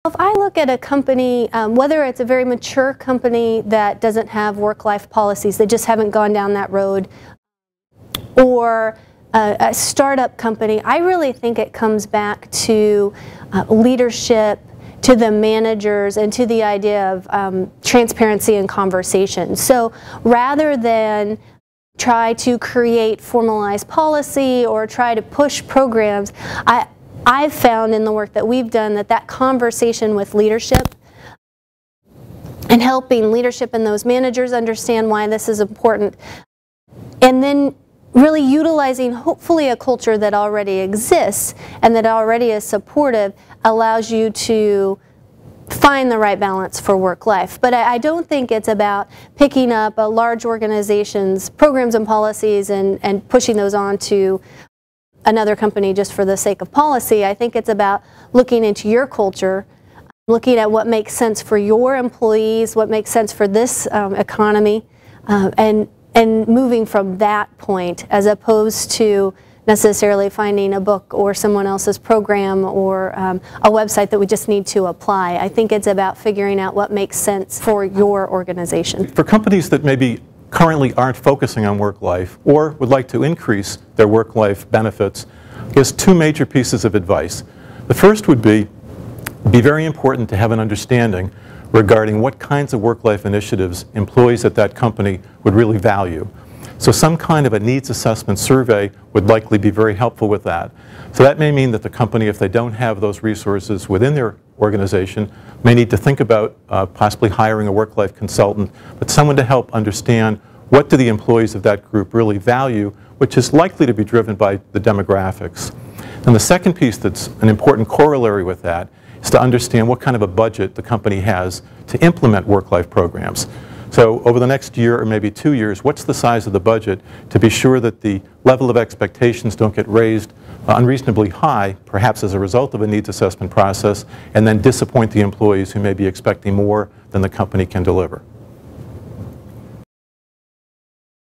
If I look at a company, whether it's a very mature company that doesn't have work-life policies, they just haven't gone down that road, or a startup company, I really think it comes back to leadership, to the managers, and to the idea of transparency and conversation. So rather than try to create formalized policy or try to push programs, I've found in the work that we've done that conversation with leadership and helping leadership and those managers understand why this is important, and then really utilizing hopefully a culture that already exists and that already is supportive, allows you to find the right balance for work-life. But I don't think it's about picking up a large organization's programs and policies and pushing those on to another company just for the sake of policy. I think it's about looking into your culture, looking at what makes sense for your employees, what makes sense for this economy, and moving from that point, as opposed to necessarily finding a book or someone else's program or a website that we just need to apply. I think it's about figuring out what makes sense for your organization. For companies that maybe currently aren't focusing on work-life or would like to increase their work-life benefits, I guess two major pieces of advice. The first would be very important to have an understanding regarding what kinds of work-life initiatives employees at that company would really value. So some kind of a needs assessment survey would likely be very helpful with that. So that may mean that the company, if they don't have those resources within their organization, may need to think about possibly hiring a work-life consultant, but someone to help understand what do the employees of that group really value, which is likely to be driven by the demographics. And the second piece that's an important corollary with that is to understand what kind of a budget the company has to implement work-life programs. So over the next year or maybe 2 years, what's the size of the budget to be sure that the level of expectations don't get raised unreasonably high, perhaps as a result of a needs assessment process, and then disappoint the employees who may be expecting more than the company can deliver.